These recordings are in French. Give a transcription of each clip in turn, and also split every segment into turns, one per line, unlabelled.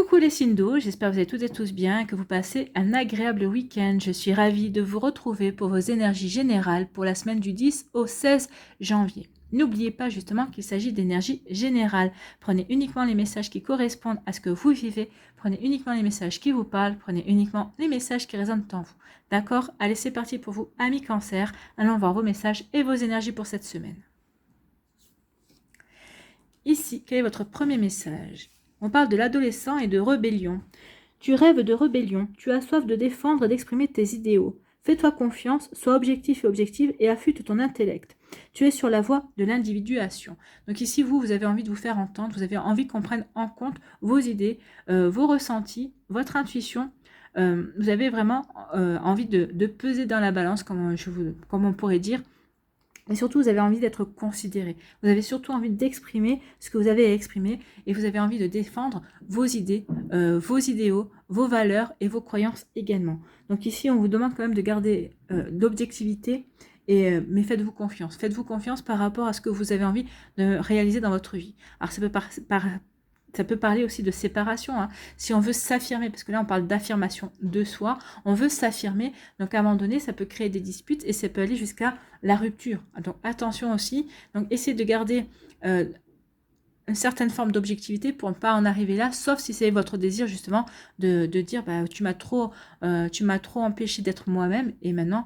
Coucou les signes d'eau, j'espère que vous allez toutes et tous bien et que vous passez un agréable week-end. Je suis ravie de vous retrouver pour vos énergies générales pour la semaine du 10 au 16 janvier. N'oubliez pas justement qu'il s'agit d'énergie générale. Prenez uniquement les messages qui correspondent à ce que vous vivez, prenez uniquement les messages qui vous parlent, prenez uniquement les messages qui résonnent en vous. D'accord? Allez, c'est parti pour vous, amis Cancer. Allons voir vos messages et vos énergies pour cette semaine. Ici, quel est votre premier message? On parle de l'adolescent et de rébellion. Tu rêves de rébellion, tu as soif de défendre et d'exprimer tes idéaux. Fais-toi confiance, sois objectif et objective et affûte ton intellect. Tu es sur la voie de l'individuation. Donc ici, vous avez envie de vous faire entendre, vous avez envie qu'on prenne en compte vos idées, vos ressentis, votre intuition. Vous avez vraiment envie de peser dans la balance, comme on pourrait dire. Et surtout, vous avez envie d'être considéré. Vous avez surtout envie d'exprimer ce que vous avez à exprimer et vous avez envie de défendre vos idées, vos idéaux, vos valeurs et vos croyances également. Donc ici, on vous demande quand même de garder l'objectivité, mais faites-vous confiance. Faites-vous confiance par rapport à ce que vous avez envie de réaliser dans votre vie. Alors, ça peut parler aussi de séparation, hein. Si on veut s'affirmer, parce que là on parle d'affirmation de soi, on veut s'affirmer, donc à un moment donné ça peut créer des disputes et ça peut aller jusqu'à la rupture. Donc attention aussi, donc essayez de garder une certaine forme d'objectivité pour ne pas en arriver là, sauf si c'est votre désir justement de dire bah, tu m'as trop empêché d'être moi-même et maintenant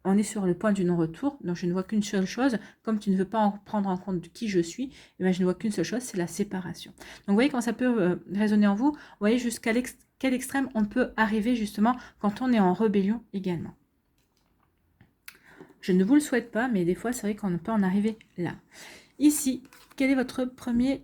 on est sur le point du non-retour, donc je ne vois qu'une seule chose, comme tu ne veux pas en prendre en compte qui je suis, et bien je ne vois qu'une seule chose, c'est la séparation. Donc vous voyez quand ça peut résonner en vous, vous voyez jusqu'à quel extrême on peut arriver justement quand on est en rébellion également. Je ne vous le souhaite pas, mais des fois c'est vrai qu'on peut en arriver là. Ici, quelle est votre première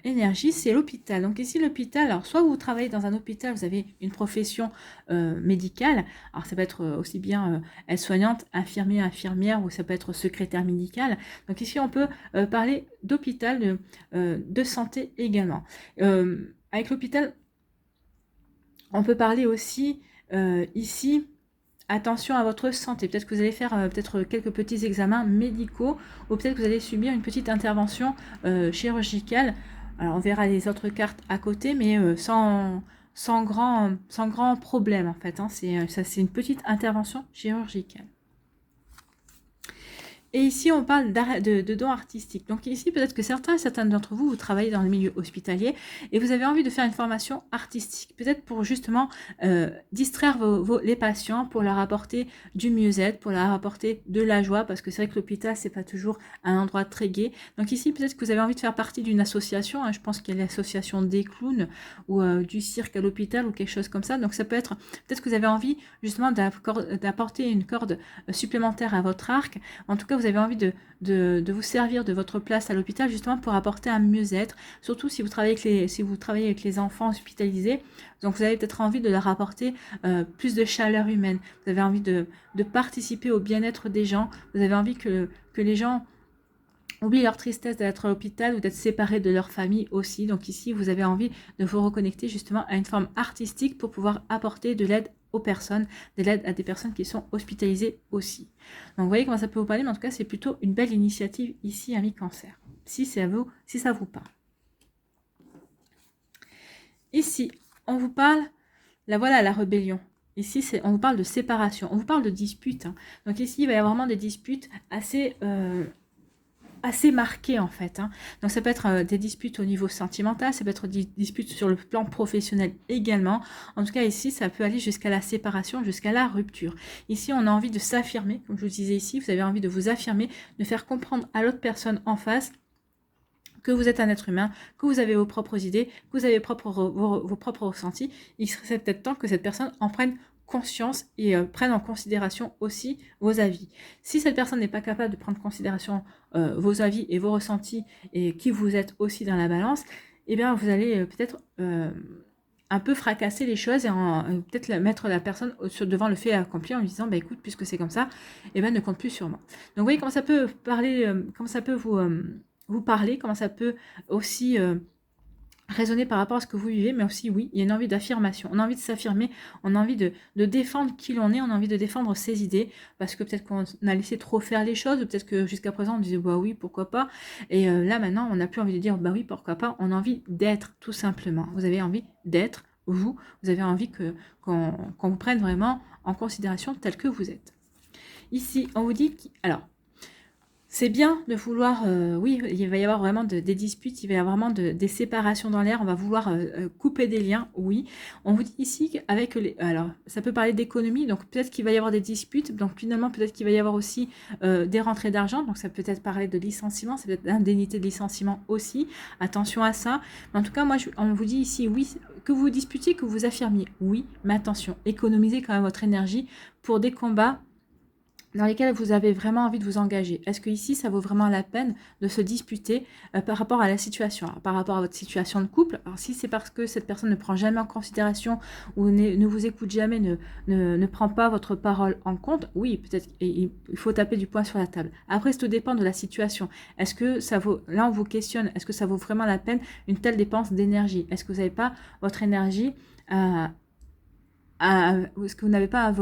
énergie? C'est l'hôpital. Donc ici, l'hôpital, alors soit vous travaillez dans un hôpital, vous avez une profession médicale, alors ça peut être aussi bien aide-soignante, infirmier, infirmière, ou ça peut être secrétaire médical. Donc ici, on peut parler d'hôpital, de santé également. Avec l'hôpital, on peut parler aussi ici... Attention à votre santé. Peut-être que vous allez faire peut-être quelques petits examens médicaux ou peut-être que vous allez subir une petite intervention chirurgicale. Alors on verra les autres cartes à côté, mais sans grand problème en fait. Hein. C'est une petite intervention chirurgicale. Et ici, on parle de dons artistiques. Donc ici, peut-être que certains d'entre vous, vous travaillez dans le milieu hospitalier et vous avez envie de faire une formation artistique. Peut-être pour justement distraire les patients, pour leur apporter du mieux-être, pour leur apporter de la joie, parce que c'est vrai que l'hôpital, c'est pas toujours un endroit très gai. Donc ici, peut-être que vous avez envie de faire partie d'une association. Hein, je pense qu'il y a l'association des clowns ou du cirque à l'hôpital ou quelque chose comme ça. Donc ça peut être, peut-être que vous avez envie justement d'apporter une corde supplémentaire à votre arc. En tout cas, vous avez envie de vous servir de votre place à l'hôpital justement pour apporter un mieux-être, surtout si vous travaillez avec les enfants hospitalisés. Donc vous avez peut-être envie de leur apporter plus de chaleur humaine. Vous avez envie de participer au bien-être des gens. Vous avez envie que les gens oublient leur tristesse d'être à l'hôpital ou d'être séparés de leur famille aussi. Donc ici, vous avez envie de vous reconnecter justement à une forme artistique pour pouvoir apporter de l'aide aux personnes, de l'aide à des personnes qui sont hospitalisées aussi. Donc vous voyez comment ça peut vous parler, mais en tout cas c'est plutôt une belle initiative ici, amis Cancer, si ça vous parle. Ici, on vous parle, voilà la rébellion. Ici, on vous parle de séparation, on vous parle de disputes. Hein. Donc ici, il va y avoir vraiment des disputes assez marquées en fait. Hein. Donc ça peut être des disputes au niveau sentimental, ça peut être des disputes sur le plan professionnel également. En tout cas ici, ça peut aller jusqu'à la séparation, jusqu'à la rupture. Ici, on a envie de s'affirmer, comme je vous disais ici, vous avez envie de vous affirmer, de faire comprendre à l'autre personne en face que vous êtes un être humain, que vous avez vos propres idées, que vous avez vos propres ressentis. Il serait peut-être temps que cette personne en prenne conscience et prenne en considération aussi vos avis. Si cette personne n'est pas capable de prendre en considération vos avis et vos ressentis et qui vous êtes aussi dans la balance, eh bien vous allez peut-être un peu fracasser les choses et peut-être mettre la personne devant le fait accompli en lui disant bah écoute, puisque c'est comme ça, eh ben ne compte plus sur moi. Donc vous voyez comment ça peut parler, comment ça peut vous parler, comment ça peut aussi raisonner par rapport à ce que vous vivez, mais aussi, oui, il y a une envie d'affirmation. On a envie de s'affirmer, on a envie de défendre qui l'on est, on a envie de défendre ses idées, parce que peut-être qu'on a laissé trop faire les choses, ou peut-être que jusqu'à présent, on disait, bah oui, pourquoi pas. Et là, maintenant, on n'a plus envie de dire, bah oui, pourquoi pas. On a envie d'être, tout simplement. Vous avez envie d'être, vous avez envie qu'on vous prenne vraiment en considération tel que vous êtes. Ici, on vous dit, alors, c'est bien de vouloir, oui, il va y avoir vraiment des disputes, il va y avoir vraiment des séparations dans l'air, on va vouloir couper des liens, oui. On vous dit ici qu'avec les... Alors, ça peut parler d'économie, donc peut-être qu'il va y avoir des disputes, donc finalement peut-être qu'il va y avoir aussi des rentrées d'argent, donc ça peut être parler de licenciement, ça peut être d'indemnité de licenciement aussi, attention à ça. Mais en tout cas, moi, on vous dit ici, oui, que vous disputiez, que vous affirmiez, oui, mais attention, économisez quand même votre énergie pour des combats dans lesquels vous avez vraiment envie de vous engager. Est-ce que ici, ça vaut vraiment la peine de se disputer par rapport à la situation, alors, par rapport à votre situation de couple? Alors si c'est parce que cette personne ne prend jamais en considération ou ne vous écoute jamais, ne prend pas votre parole en compte, oui, peut-être il faut taper du poing sur la table. Après, tout dépend de la situation. Est-ce que ça vaut, là on vous questionne, est-ce que ça vaut vraiment la peine une telle dépense d'énergie? Est-ce que vous n'avez pas votre énergie est-ce que vous n'avez pas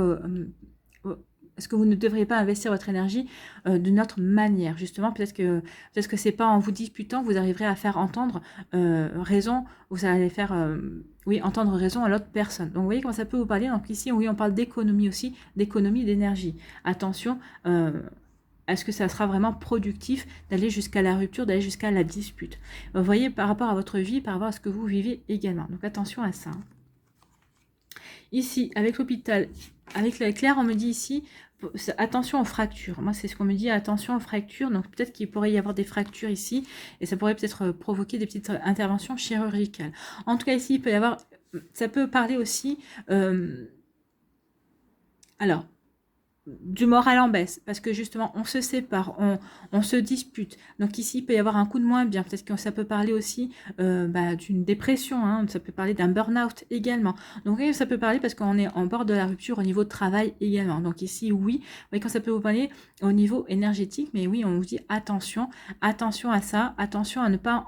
est-ce que vous ne devriez pas investir votre énergie d'une autre manière? Justement, peut-être que c'est pas en vous disputant que vous arriverez à faire entendre raison, vous allez faire oui, entendre raison à l'autre personne. Donc vous voyez comment ça peut vous parler. Donc ici, oui, on parle d'économie aussi, d'économie d'énergie. Attention, est-ce que ça sera vraiment productif d'aller jusqu'à la rupture, d'aller jusqu'à la dispute? Vous voyez, par rapport à votre vie, par rapport à ce que vous vivez également. Donc attention à ça. Ici, avec l'hôpital, avec l'éclair, on me dit ici, attention aux fractures. Moi, c'est ce qu'on me dit, attention aux fractures. Donc, peut-être qu'il pourrait y avoir des fractures ici, et ça pourrait peut-être provoquer des petites interventions chirurgicales. En tout cas, ici, il peut y avoir, ça peut parler aussi, alors, du moral en baisse, parce que justement on se sépare, on se dispute, donc ici il peut y avoir un coup de moins bien, peut-être que ça peut parler aussi d'une dépression, hein, ça peut parler d'un burn-out également, donc ça peut parler parce qu'on est en bord de la rupture au niveau de travail également, donc ici oui, vous voyez quand ça peut vous parler au niveau énergétique, mais oui on vous dit attention à ça, attention à ne pas,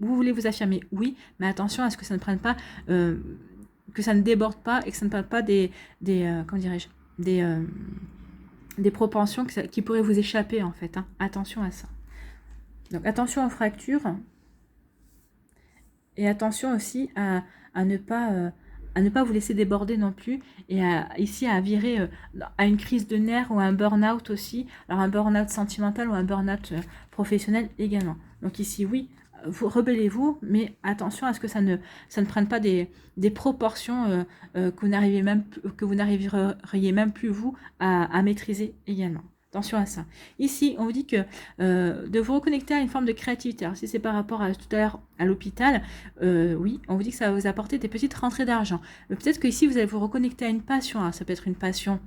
vous voulez vous affirmer, oui, mais attention à ce que ça ne prenne pas, que ça ne déborde pas et que ça ne prenne pas comment dirais-je, des propensions qui pourraient vous échapper en fait. Hein. Attention à ça. Donc attention aux fractures et attention aussi à ne pas vous laisser déborder non plus et ici à virer à une crise de nerfs ou à un burn-out aussi. Alors un burn-out sentimental ou un burn-out professionnel également. Donc ici oui, vous rebellez-vous, mais attention à ce que ça ne prenne pas des proportions que vous n'arriveriez même plus vous à maîtriser également. Attention à ça. Ici, on vous dit que de vous reconnecter à une forme de créativité. Alors si c'est par rapport à tout à l'heure à l'hôpital, oui, on vous dit que ça va vous apporter des petites rentrées d'argent. Peut-être que ici vous allez vous reconnecter à une passion. Alors, ça peut être une passion.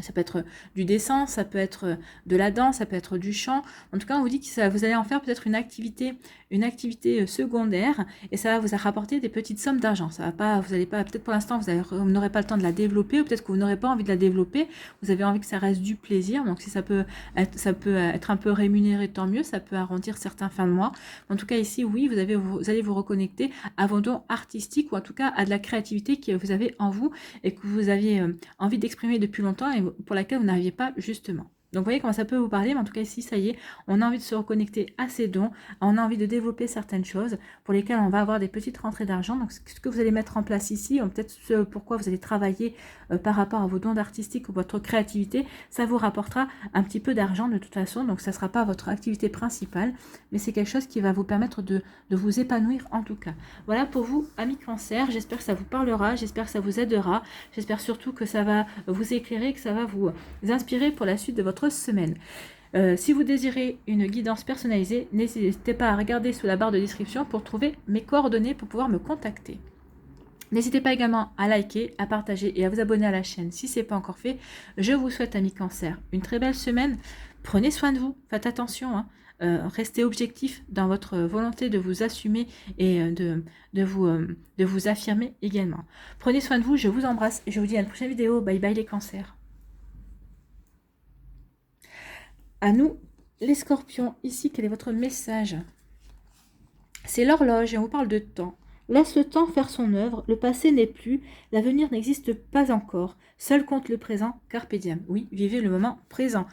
Ça peut être du dessin, ça peut être de la danse, ça peut être du chant. En tout cas, on vous dit que vous allez en faire peut-être une activité secondaire et ça va vous rapporter des petites sommes d'argent. Ça va pas, vous n'allez pas, peut-être pour l'instant, vous n'aurez pas le temps de la développer ou peut-être que vous n'aurez pas envie de la développer. Vous avez envie que ça reste du plaisir. Donc, si ça peut être un peu rémunéré, tant mieux. Ça peut arrondir certains fins de mois. En tout cas, ici, oui, vous allez vous reconnecter à vos dons artistiques ou en tout cas à de la créativité que vous avez en vous et que vous aviez envie d'exprimer depuis longtemps et pour laquelle vous n'arriviez pas justement. Donc vous voyez comment ça peut vous parler, mais en tout cas ici, ça y est, on a envie de se reconnecter à ces dons, on a envie de développer certaines choses pour lesquelles on va avoir des petites rentrées d'argent. Donc ce que vous allez mettre en place ici, peut-être ce pourquoi vous allez travailler par rapport à vos dons artistiques ou votre créativité, ça vous rapportera un petit peu d'argent de toute façon, donc ça ne sera pas votre activité principale, mais c'est quelque chose qui va vous permettre de vous épanouir en tout cas. Voilà pour vous, amis Cancer, j'espère que ça vous parlera, j'espère que ça vous aidera, j'espère surtout que ça va vous éclairer, que ça va vous inspirer pour la suite de votre semaine. Si vous désirez une guidance personnalisée, n'hésitez pas à regarder sous la barre de description pour trouver mes coordonnées pour pouvoir me contacter. N'hésitez pas également à liker, à partager et à vous abonner à la chaîne si ce n'est pas encore fait. Je vous souhaite, amis Cancer, une très belle semaine. Prenez soin de vous, faites attention, hein. Restez objectif dans votre volonté de vous assumer et de vous affirmer également. Prenez soin de vous, je vous embrasse et je vous dis à la prochaine vidéo. Bye bye les cancers. À nous, les scorpions, ici, quel est votre message C'est l'horloge et on vous parle de temps. Laisse le temps faire son œuvre, le passé n'est plus, l'avenir n'existe pas encore. Seul compte le présent, carpe diem. Oui, vivez le moment présent.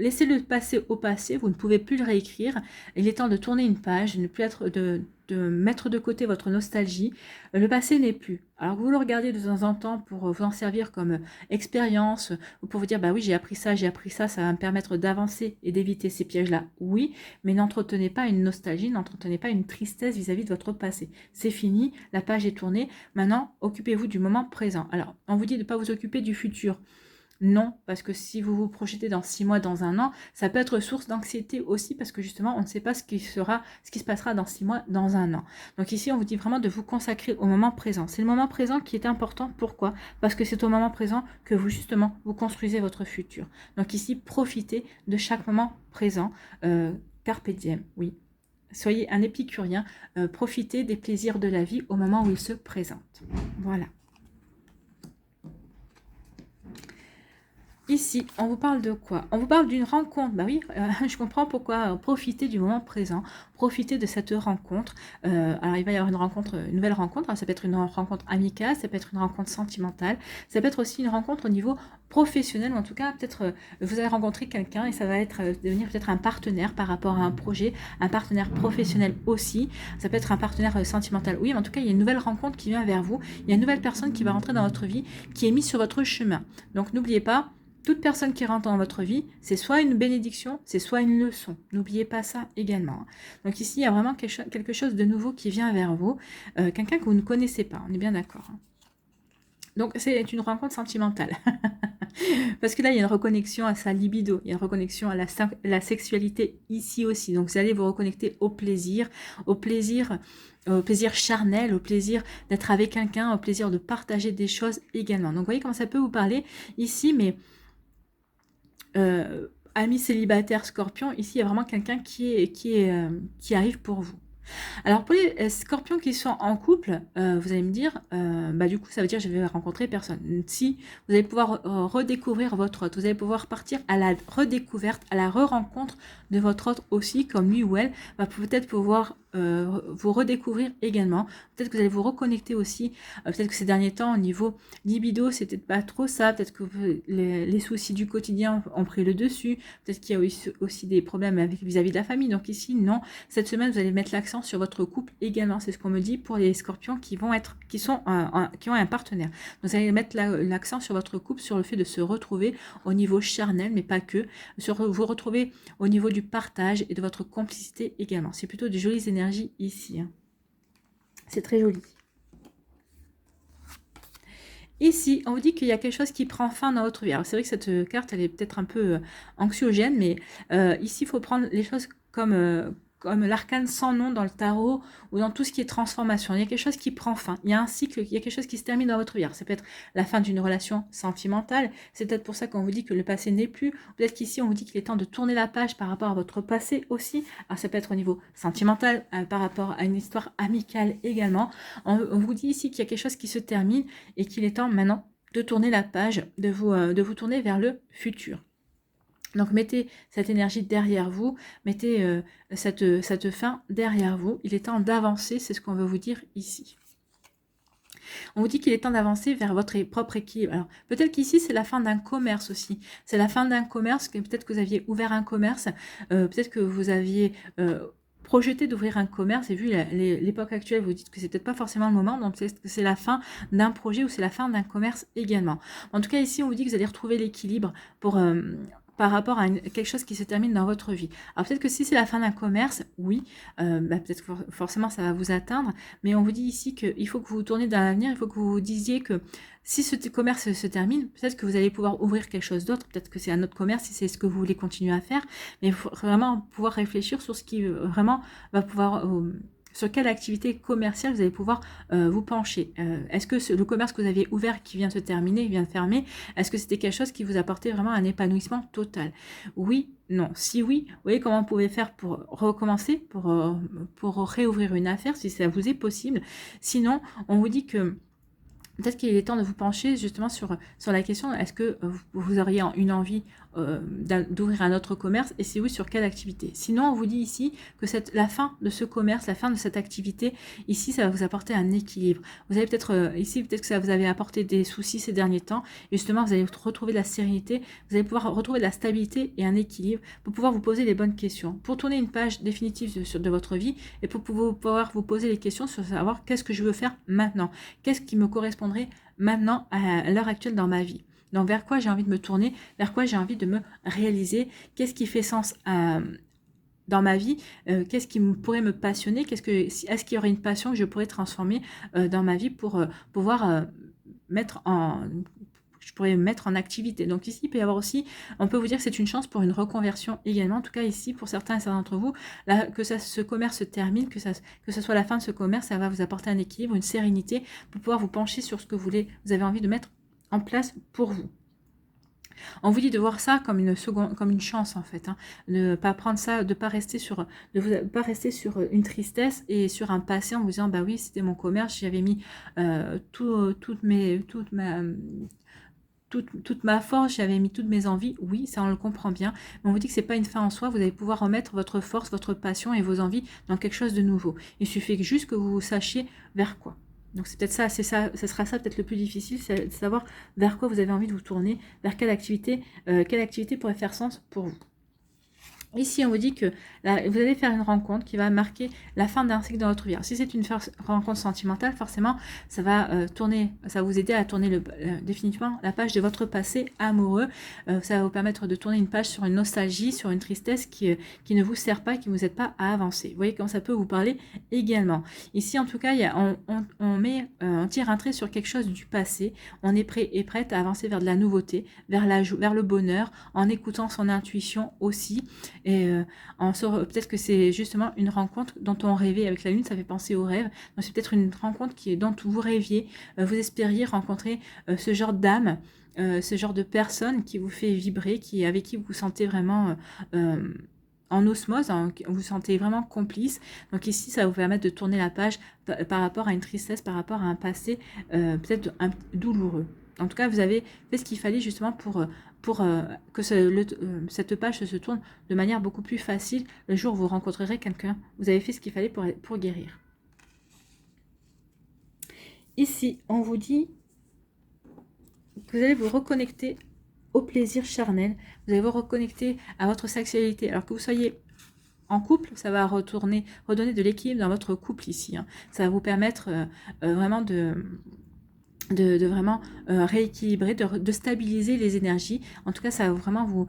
Laissez le passé au passé, vous ne pouvez plus le réécrire. Il est temps de tourner une page, de ne plus être de mettre de côté votre nostalgie. Le passé n'est plus. Alors vous le regardez de temps en temps pour vous en servir comme expérience, ou pour vous dire, bah oui, j'ai appris ça, ça va me permettre d'avancer et d'éviter ces pièges-là. Oui, mais n'entretenez pas une nostalgie, n'entretenez pas une tristesse vis-à-vis de votre passé. C'est fini, la page est tournée. Maintenant, occupez-vous du moment présent. Alors, on vous dit de ne pas vous occuper du futur. Non, parce que si vous vous projetez dans 6 mois, dans un an, ça peut être source d'anxiété aussi, parce que justement, on ne sait pas ce qui se passera dans 6 mois, dans un an. Donc ici, on vous dit vraiment de vous consacrer au moment présent. C'est le moment présent qui est important. Pourquoi? Parce que c'est au moment présent que vous, justement, vous construisez votre futur. Donc ici, profitez de chaque moment présent. Carpe diem, oui. Soyez un épicurien, profitez des plaisirs de la vie au moment où ils se présentent. Voilà. Ici, on vous parle de quoi? On vous parle d'une rencontre. Bah oui, je comprends pourquoi profiter du moment présent, profiter de cette rencontre. Alors, il va y avoir une nouvelle rencontre. Alors, ça peut être une rencontre amicale, ça peut être une rencontre sentimentale, ça peut être aussi une rencontre au niveau professionnel, ou en tout cas, peut-être vous allez rencontrer quelqu'un et ça va être devenir peut-être un partenaire par rapport à un projet, un partenaire professionnel aussi. Ça peut être un partenaire sentimental. Oui, mais en tout cas, il y a une nouvelle rencontre qui vient vers vous. Il y a une nouvelle personne qui va rentrer dans votre vie, qui est mise sur votre chemin. Donc, n'oubliez pas, toute personne qui rentre dans votre vie, c'est soit une bénédiction, c'est soit une leçon. N'oubliez pas ça également. Donc ici, il y a vraiment quelque chose de nouveau qui vient vers vous. Quelqu'un que vous ne connaissez pas, on est bien d'accord. Donc c'est une rencontre sentimentale. Parce que là, il y a une reconnexion à sa libido, il y a une reconnexion à la sexualité ici aussi. Donc vous allez vous reconnecter au plaisir charnel, au plaisir d'être avec quelqu'un, au plaisir de partager des choses également. Donc vous voyez comment ça peut vous parler ici, mais amis célibataires scorpions, ici il y a vraiment quelqu'un qui arrive pour vous. Alors pour les scorpions qui sont en couple, vous allez me dire, bah du coup ça veut dire que je vais rencontrer personne. Si vous allez pouvoir redécouvrir votre hôte, vous allez pouvoir partir à la redécouverte, à la re-rencontre de votre hôte aussi, comme lui ou elle va peut-être pouvoir vous redécouvrir également. Peut-être que vous allez vous reconnecter aussi. Peut-être que ces derniers temps, au niveau libido, c'était pas trop ça. Peut-être que les soucis du quotidien ont pris le dessus. Peut-être qu'il y a aussi des problèmes vis-à-vis de la famille. Donc ici, non. Cette semaine, vous allez mettre l'accent sur votre couple également. C'est ce qu'on me dit pour les scorpions qui ont un partenaire. Vous allez mettre l'accent sur votre couple, sur le fait de se retrouver au niveau charnel, mais pas que. Sur vous retrouver au niveau du partage et de votre complicité également. C'est plutôt de jolies énergies ici. Hein. C'est très joli. Ici, on vous dit qu'il y a quelque chose qui prend fin dans votre vie. Alors c'est vrai que cette carte, elle est peut-être un peu anxiogène, mais ici, il faut prendre les choses comme l'arcane sans nom dans le tarot ou dans tout ce qui est transformation. Il y a quelque chose qui prend fin. Il y a un cycle, il y a quelque chose qui se termine dans votre vie. Alors, ça peut être la fin d'une relation sentimentale. C'est peut-être pour ça qu'on vous dit que le passé n'est plus. Peut-être qu'ici, on vous dit qu'il est temps de tourner la page par rapport à votre passé aussi. Alors, ça peut être au niveau sentimental, par rapport à une histoire amicale également. On vous dit ici qu'il y a quelque chose qui se termine et qu'il est temps maintenant de tourner la page, de vous tourner vers le futur. Donc mettez cette énergie derrière vous, mettez cette fin derrière vous. Il est temps d'avancer, c'est ce qu'on veut vous dire ici. On vous dit qu'il est temps d'avancer vers votre propre équilibre. Alors peut-être qu'ici c'est la fin d'un commerce aussi. C'est la fin d'un commerce, peut-être que vous aviez ouvert un commerce, peut-être que vous aviez projeté d'ouvrir un commerce et vu l'époque actuelle, vous dites que c'est peut-être pas forcément le moment, donc peut-être que c'est la fin d'un projet ou c'est la fin d'un commerce également. En tout cas ici on vous dit que vous allez retrouver l'équilibre par rapport à quelque chose qui se termine dans votre vie. Alors peut-être que si c'est la fin d'un commerce, oui, peut-être que forcément ça va vous atteindre, mais on vous dit ici qu'il faut que vous tourniez dans l'avenir, il faut que vous vous disiez que si ce commerce se termine, peut-être que vous allez pouvoir ouvrir quelque chose d'autre, peut-être que c'est un autre commerce si c'est ce que vous voulez continuer à faire, mais il faut vraiment pouvoir réfléchir sur ce qui vraiment va pouvoir... sur quelle activité commerciale vous allez pouvoir vous pencher. Est-ce que le commerce que vous aviez ouvert qui vient de se terminer, vient de fermer, est-ce que c'était quelque chose qui vous apportait vraiment un épanouissement total? Oui, non. Si oui, vous voyez comment vous pouvez faire pour recommencer, pour réouvrir une affaire, si ça vous est possible. Sinon, on vous dit que peut-être qu'il est temps de vous pencher justement sur la question, est-ce que vous auriez une envie d'ouvrir un autre commerce, et si oui, sur quelle activité? Sinon, on vous dit ici que la fin de ce commerce, la fin de cette activité, ici, ça va vous apporter un équilibre. Vous avez peut-être, ici, peut-être que ça vous avait apporté des soucis ces derniers temps, et justement, vous allez retrouver de la sérénité, vous allez pouvoir retrouver de la stabilité et un équilibre pour pouvoir vous poser les bonnes questions, pour tourner une page définitive de votre vie, et pour pouvoir vous poser les questions sur savoir qu'est-ce que je veux faire maintenant, qu'est-ce qui me correspondrait maintenant à l'heure actuelle dans ma vie. Donc vers quoi j'ai envie de me tourner, vers quoi j'ai envie de me réaliser, qu'est-ce qui fait sens dans ma vie, qu'est-ce qui pourrait me passionner, est-ce qu'il y aurait une passion que je pourrais transformer dans ma vie pour pouvoir je pourrais mettre en activité. Donc ici, il peut y avoir aussi, on peut vous dire que c'est une chance pour une reconversion également. En tout cas, ici, pour certains et certains d'entre vous, là, ce commerce se termine, que ce soit la fin de ce commerce, ça va vous apporter un équilibre, une sérénité pour pouvoir vous pencher sur ce que vous avez envie de mettre en place pour vous. On vous dit de voir ça comme une chance en fait, hein. De pas prendre ça, de pas rester sur une tristesse et sur un passé en vous disant bah oui c'était mon commerce, j'avais mis toute ma force, j'avais mis toutes mes envies, oui, ça on le comprend bien, mais on vous dit que c'est pas une fin en soi, vous allez pouvoir remettre votre force, votre passion et vos envies dans quelque chose de nouveau. Il suffit juste que vous sachiez vers quoi. Donc c'est peut-être ça, ce sera ça peut-être le plus difficile, c'est de savoir vers quoi vous avez envie de vous tourner, vers quelle activité pourrait faire sens pour vous. Ici, on vous dit que vous allez faire une rencontre qui va marquer la fin d'un cycle dans votre vie. Alors, si c'est une rencontre sentimentale, forcément, ça va ça va vous aider à tourner définitivement la page de votre passé amoureux. Ça va vous permettre de tourner une page sur une nostalgie, sur une tristesse qui ne vous sert pas, qui ne vous aide pas à avancer. Vous voyez comment ça peut vous parler également. Ici, en tout cas, on tire un trait sur quelque chose du passé. On est prêt et prête à avancer vers de la nouveauté, vers le bonheur, en écoutant son intuition aussi. Et peut-être que c'est justement une rencontre dont on rêvait avec la lune, ça fait penser au rêve. Donc c'est peut-être une rencontre dont vous rêviez, vous espériez rencontrer ce genre d'âme, ce genre de personne qui vous fait vibrer, avec qui vous vous sentez vraiment en osmose, vous vous sentez vraiment complice. Donc ici, ça va vous permettre de tourner la page par rapport à une tristesse, par rapport à un passé peut-être douloureux. En tout cas, vous avez fait ce qu'il fallait justement pour que cette page se tourne de manière beaucoup plus facile le jour où vous rencontrerez quelqu'un. Vous avez fait ce qu'il fallait pour guérir. Ici, on vous dit que vous allez vous reconnecter au plaisir charnel. Vous allez vous reconnecter à votre sexualité. Alors que vous soyez en couple, ça va redonner de l'équilibre dans votre couple ici, hein. Ça va vous permettre vraiment de vraiment rééquilibrer, de stabiliser les énergies. En tout cas, ça va vraiment vous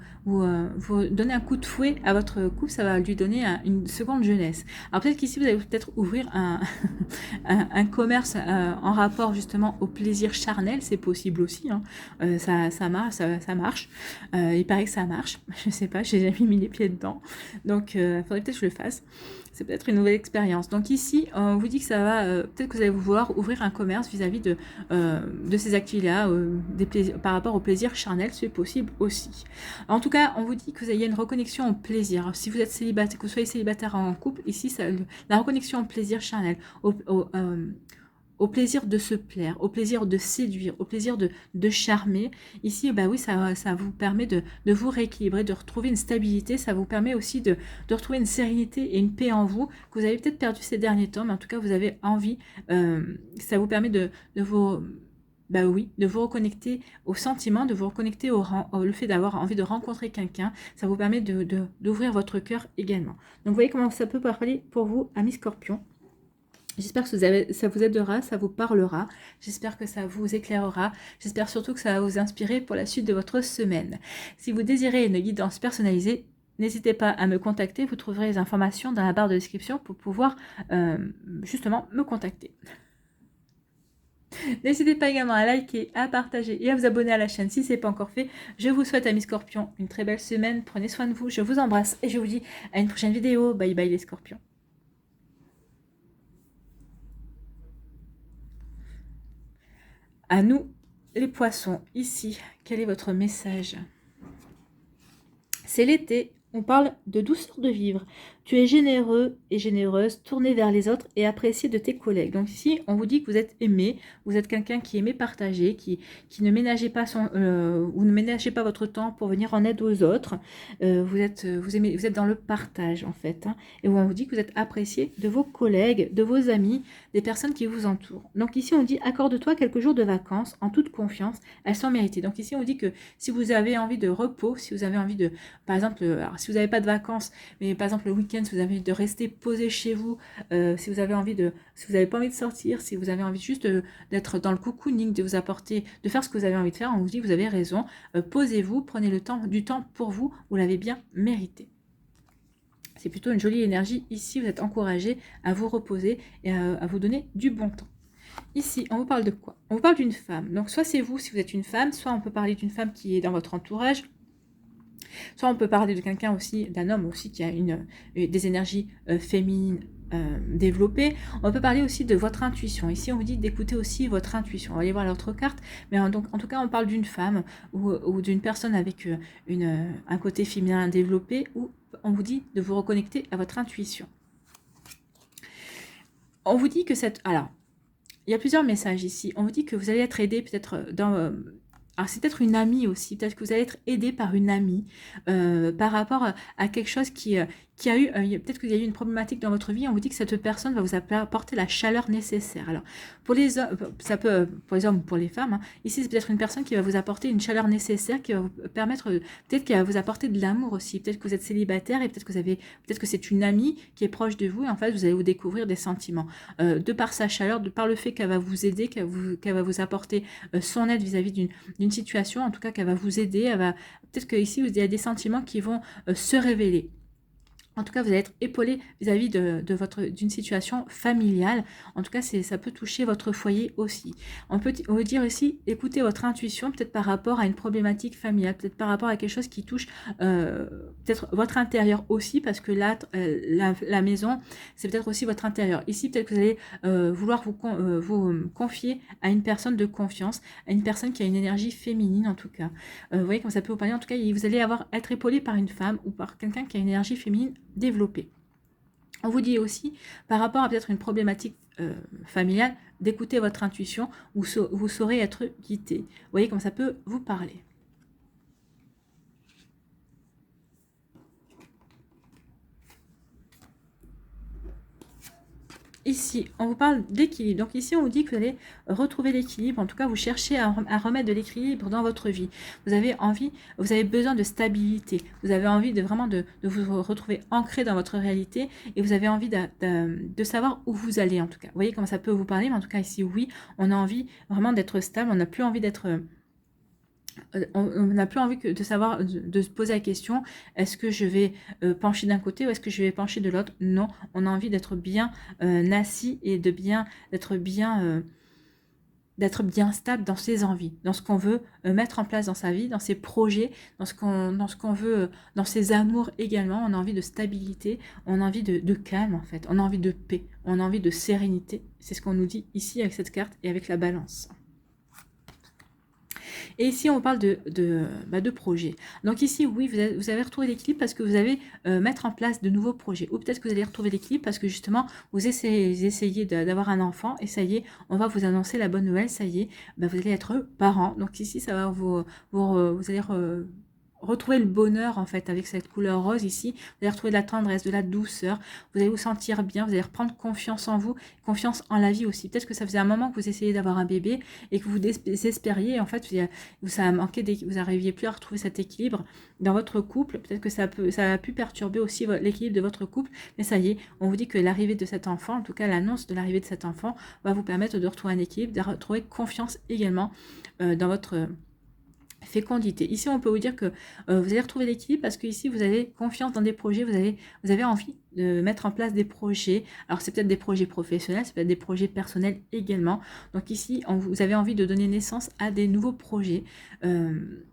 donner un coup de fouet à votre couple, ça va lui donner une seconde jeunesse. Alors peut-être qu'ici, vous allez peut-être ouvrir un commerce en rapport justement au plaisir charnel, c'est possible aussi, hein. Ça marche. Il paraît que ça marche. Je sais pas, j'ai jamais mis les pieds dedans. Donc, il faudrait peut-être que je le fasse. C'est peut-être une nouvelle expérience. Donc ici, on vous dit que ça va, peut-être que vous allez vouloir ouvrir un commerce vis-à-vis de ces activités-là, par rapport au plaisir charnel, c'est possible aussi. En tout cas, on vous dit que vous ayez une reconnexion au plaisir. Alors, si vous êtes célibataire, que vous soyez célibataire en couple, ici, la reconnexion au plaisir charnel, au plaisir de se plaire, au plaisir de séduire, au plaisir de charmer. Ici, bah oui, ça vous permet de vous rééquilibrer, de retrouver une stabilité. Ça vous permet aussi de retrouver une sérénité et une paix en vous que vous avez peut-être perdu ces derniers temps, mais en tout cas, vous avez envie. Ça vous permet de vous reconnecter au sentiment, de vous reconnecter le fait d'avoir envie de rencontrer quelqu'un. Ça vous permet d'ouvrir votre cœur également. Donc, vous voyez comment ça peut parler pour vous, amis Scorpions. J'espère que ça vous aidera, ça vous parlera. J'espère que ça vous éclairera. J'espère surtout que ça va vous inspirer pour la suite de votre semaine. Si vous désirez une guidance personnalisée, n'hésitez pas à me contacter. Vous trouverez les informations dans la barre de description pour pouvoir justement me contacter. N'hésitez pas également à liker, à partager et à vous abonner à la chaîne si ce n'est pas encore fait. Je vous souhaite, amis Scorpions, une très belle semaine. Prenez soin de vous. Je vous embrasse et je vous dis à une prochaine vidéo. Bye bye les Scorpions. À nous, les poissons, ici, quel est votre message? C'est l'été, on parle de douceur de vivre. Tu es généreux et généreuse, tourné vers les autres et apprécié de tes collègues. Donc ici, on vous dit que vous êtes aimé, vous êtes quelqu'un qui aimait partager, qui ne ménagez pas vous ne ménagez pas votre temps pour venir en aide aux autres. Vous êtes dans le partage en fait. Hein, et on vous dit que vous êtes apprécié de vos collègues, de vos amis, des personnes qui vous entourent. Donc ici, on dit accorde-toi quelques jours de vacances en toute confiance, elles sont méritées. Donc ici, on dit que si vous avez envie de repos, si vous avez envie de, par exemple, alors, si vous n'avez pas de vacances, mais par exemple le week-end, si vous avez envie de rester posé chez vous, si vous avez envie de, si vous n'avez pas envie de sortir, si vous avez envie juste d'être dans le cocooning, de vous apporter, de faire ce que vous avez envie de faire, on vous dit que vous avez raison, posez-vous, prenez du temps pour vous, vous l'avez bien mérité. C'est plutôt une jolie énergie. Ici, vous êtes encouragé à vous reposer et à vous donner du bon temps. Ici, on vous parle de quoi? On vous parle d'une femme. Donc, soit c'est vous si vous êtes une femme, soit on peut parler d'une femme qui est dans votre entourage, soit on peut parler de quelqu'un aussi, d'un homme aussi qui a des énergies féminines développées. On peut parler aussi de votre intuition. Ici, on vous dit d'écouter aussi votre intuition. On va aller voir l'autre carte, mais donc, en tout cas, on parle d'une femme ou d'une personne avec un côté féminin développé, où on vous dit de vous reconnecter à votre intuition. On vous dit que alors, il y a plusieurs messages ici. On vous dit que vous allez être aidé peut-être dans... alors, c'est peut-être une amie aussi. Peut-être que vous allez être aidé par une amie par rapport à quelque chose qui a eu... peut-être qu'il y a eu une problématique dans votre vie. On vous dit que cette personne va vous apporter la chaleur nécessaire. Alors, pour les hommes, ça peut... Pour les hommes ou pour les femmes, hein, ici, c'est peut-être une personne qui va vous apporter une chaleur nécessaire, qui va vous permettre... Peut-être qu'elle va vous apporter de l'amour aussi. Peut-être que vous êtes célibataire et peut-être que c'est une amie qui est proche de vous et en fait, vous allez vous découvrir des sentiments. De par sa chaleur, de par le fait qu'elle va vous aider, qu'elle va vous apporter son aide vis-à-vis d'une situation, en tout cas qu'elle va vous aider, peut-être qu'ici, il y a des sentiments qui vont se révéler. En tout cas, vous allez être épaulé vis-à-vis d'une situation familiale. En tout cas, ça peut toucher votre foyer aussi. On peut dire ici, écoutez votre intuition, peut-être par rapport à une problématique familiale, peut-être par rapport à quelque chose qui touche peut-être votre intérieur aussi, parce que là, la maison, c'est peut-être aussi votre intérieur. Ici, peut-être que vous allez vouloir vous confier à une personne de confiance, à une personne qui a une énergie féminine en tout cas. Vous voyez comment ça peut vous parler. En tout cas, vous allez être épaulé par une femme ou par quelqu'un qui a une énergie féminine développée. On vous dit aussi, par rapport à peut-être une problématique familiale, d'écouter votre intuition, où vous saurez être guidé. Vous voyez comment ça peut vous parler. Ici, on vous parle d'équilibre. Donc ici, on vous dit que vous allez retrouver l'équilibre. En tout cas, vous cherchez à remettre de l'équilibre dans votre vie. Vous avez besoin de stabilité. Vous avez envie de vraiment de vous retrouver ancré dans votre réalité et vous avez envie de savoir où vous allez en tout cas. Vous voyez comment ça peut vous parler, mais en tout cas ici, oui, on a envie vraiment d'être stable. On n'a plus envie d'être... on n'a plus envie de savoir, de se poser la question, est-ce que je vais pencher d'un côté ou est-ce que je vais pencher de l'autre? Non, on a envie d'être bien assis et d'être bien stable dans ses envies, dans ce qu'on veut mettre en place dans sa vie, dans ses projets, dans ce qu'on veut, dans ses amours également. On a envie de stabilité, on a envie de calme en fait, on a envie de paix, on a envie de sérénité. C'est ce qu'on nous dit ici avec cette carte et avec la balance. Et ici, on parle de projets. Donc ici, oui, vous avez retrouvé l'équilibre parce que vous allez mettre en place de nouveaux projets. Ou peut-être que vous allez retrouver l'équilibre parce que justement, vous essayez d'avoir un enfant et ça y est, on va vous annoncer la bonne nouvelle, ça y est, vous allez être parent. Donc ici, ça va vous allez retrouver le bonheur en fait avec cette couleur rose ici, vous allez retrouver de la tendresse, de la douceur, vous allez vous sentir bien, vous allez reprendre confiance en vous, confiance en la vie aussi. Peut-être que ça faisait un moment que vous essayez d'avoir un bébé et que vous désespériez, en fait ça a manqué, vous n'arriviez plus à retrouver cet équilibre dans votre couple. Peut-être que ça a pu perturber aussi l'équilibre de votre couple, mais ça y est, on vous dit que l'arrivée de cet enfant, en tout cas l'annonce de l'arrivée de cet enfant va vous permettre de retrouver un équilibre, de retrouver confiance également dans votre fécondité. Ici, on peut vous dire que vous allez retrouver l'équilibre parce que ici, vous avez confiance dans des projets, vous avez envie de mettre en place des projets. Alors, c'est peut-être des projets professionnels, c'est peut-être des projets personnels également. Donc ici, vous avez envie de donner naissance à des nouveaux projets.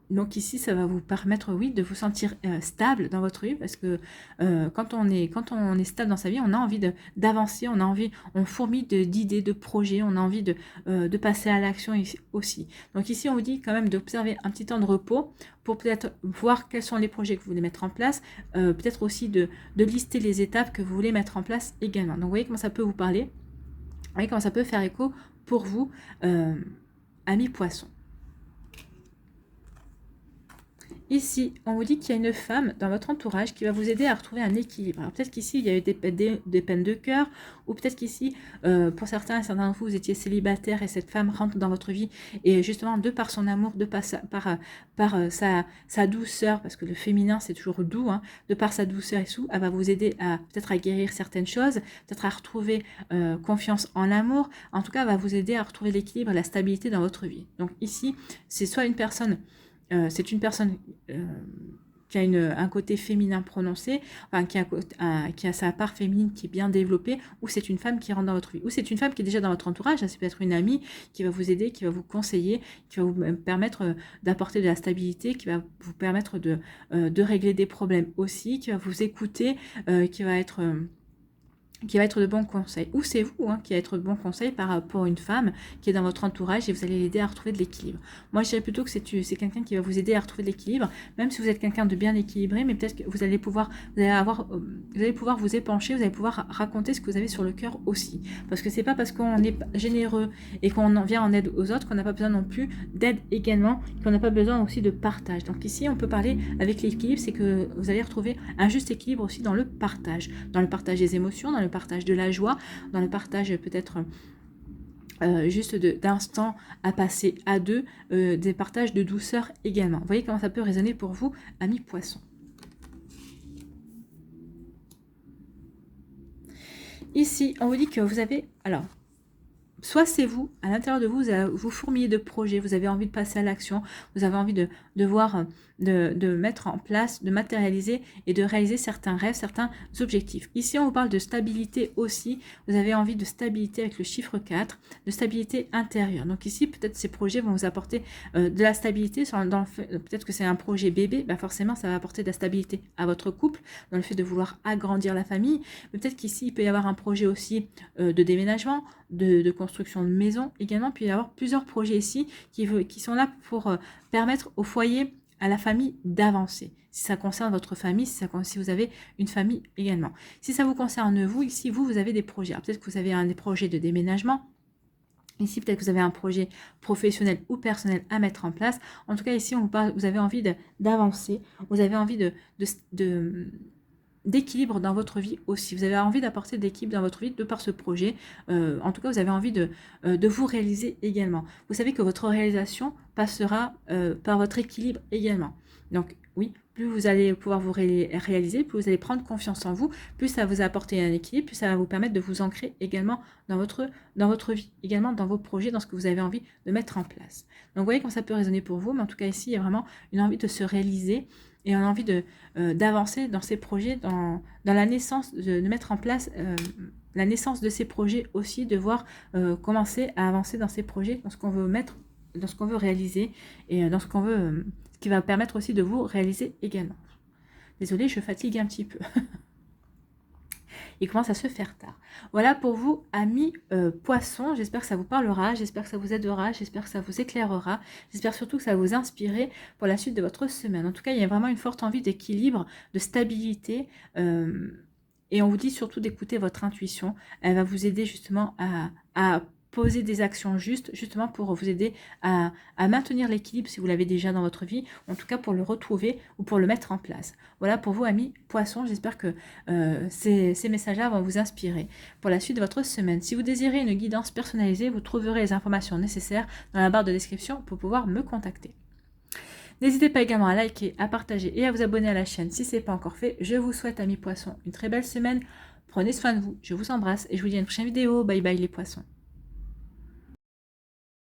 Donc ici, ça va vous permettre, oui, de vous sentir stable dans votre vie, parce que quand on est stable dans sa vie, on a envie d'avancer, on a envie, on fourmille d'idées, de projets, on a envie de passer à l'action aussi. Donc ici, on vous dit quand même d'observer un petit temps de repos pour peut-être voir quels sont les projets que vous voulez mettre en place, peut-être aussi de lister les étapes que vous voulez mettre en place également. Donc vous voyez comment ça peut vous parler, vous voyez comment ça peut faire écho pour vous, amis poissons. Ici, on vous dit qu'il y a une femme dans votre entourage qui va vous aider à retrouver un équilibre. Alors peut-être qu'ici, il y a eu des peines de cœur, ou peut-être qu'ici, pour certains d'entre vous, vous étiez célibataire et cette femme rentre dans votre vie, et justement, de par son amour, de par sa douceur, parce que le féminin, c'est toujours doux, hein, de par sa douceur et tout, elle va vous aider à peut-être à guérir certaines choses, peut-être à retrouver confiance en l'amour. En tout cas, elle va vous aider à retrouver l'équilibre et la stabilité dans votre vie. Donc ici, c'est soit une personne... c'est une personne qui a un côté féminin prononcé, enfin, qui a sa part féminine qui est bien développée, ou c'est une femme qui rentre dans votre vie, ou c'est une femme qui est déjà dans votre entourage, ça peut être une amie qui va vous aider, qui va vous conseiller, qui va vous permettre d'apporter de la stabilité, qui va vous permettre de régler des problèmes aussi, qui va vous écouter, qui va être de bons conseils. Ou c'est vous qui va être de bons conseils pour une femme qui est dans votre entourage et vous allez l'aider à retrouver de l'équilibre. Moi, je dirais plutôt que c'est quelqu'un qui va vous aider à retrouver de l'équilibre, même si vous êtes quelqu'un de bien équilibré, mais peut-être que vous allez pouvoir vous épancher, vous allez pouvoir raconter ce que vous avez sur le cœur aussi. Parce que c'est pas parce qu'on est généreux et qu'on vient en aide aux autres qu'on n'a pas besoin non plus d'aide également, qu'on n'a pas besoin aussi de partage. Donc ici, on peut parler avec l'équilibre, c'est que vous allez retrouver un juste équilibre aussi dans le partage des émotions, dans le partage de la joie, dans le partage peut-être juste d'instants à passer à deux, des partages de douceur également. Vous voyez comment ça peut résonner pour vous, amis poissons. Ici, on vous dit que vous avez... Alors, soit c'est vous, à l'intérieur de vous, vous fourmillez de projets, vous avez envie de passer à l'action, vous avez envie de voir, de mettre en place, de matérialiser et de réaliser certains rêves, certains objectifs. Ici, on vous parle de stabilité aussi, vous avez envie de stabilité avec le chiffre 4, de stabilité intérieure. Donc ici, peut-être ces projets vont vous apporter de la stabilité, peut-être que c'est un projet bébé, forcément ça va apporter de la stabilité à votre couple, dans le fait de vouloir agrandir la famille, mais peut-être qu'ici, il peut y avoir un projet aussi de déménagement, de construction de maison également, puis il y avoir plusieurs projets ici qui sont là pour permettre au foyer, à la famille d'avancer. Si ça concerne votre famille, si vous avez une famille également. Si ça vous concerne vous, ici vous avez des projets. Peut-être que vous avez des projets de déménagement. Ici, peut-être que vous avez un projet professionnel ou personnel à mettre en place. En tout cas, ici, on vous parle, vous avez envie d'avancer, vous avez envie d'équilibre dans votre vie aussi. Vous avez envie d'apporter de l'équilibre dans votre vie de par ce projet. En tout cas, vous avez envie de vous réaliser également. Vous savez que votre réalisation passera par votre équilibre également. Donc, oui, plus vous allez pouvoir vous réaliser, plus vous allez prendre confiance en vous, plus ça va vous apporter un équilibre, plus ça va vous permettre de vous ancrer également dans votre vie, également dans vos projets, dans ce que vous avez envie de mettre en place. Donc, vous voyez comment ça peut résonner pour vous, mais en tout cas, ici, il y a vraiment une envie de se réaliser et on a envie d'avancer dans ces projets, dans la naissance, de mettre en place la naissance de ces projets aussi, de voir commencer à avancer dans ces projets, dans ce qu'on veut mettre, dans ce qu'on veut réaliser et dans ce qu'on veut, ce qui va permettre aussi de vous réaliser également. Désolée, je fatigue un petit peu. Il commence à se faire tard. Voilà pour vous, amis poissons. J'espère que ça vous parlera, j'espère que ça vous aidera, j'espère que ça vous éclairera, j'espère surtout que ça va vous inspirer pour la suite de votre semaine. En tout cas, il y a vraiment une forte envie d'équilibre, de stabilité. Et on vous dit surtout d'écouter votre intuition. Elle va vous aider justement à poser des actions justement pour vous aider à maintenir l'équilibre si vous l'avez déjà dans votre vie, en tout cas pour le retrouver ou pour le mettre en place. Voilà pour vous, amis poissons, j'espère que ces messages-là vont vous inspirer pour la suite de votre semaine. Si vous désirez une guidance personnalisée, vous trouverez les informations nécessaires dans la barre de description pour pouvoir me contacter. N'hésitez pas également à liker, à partager et à vous abonner à la chaîne si ce n'est pas encore fait. Je vous souhaite, amis poissons, une très belle semaine. Prenez soin de vous, je vous embrasse et je vous dis à une prochaine vidéo. Bye bye les poissons.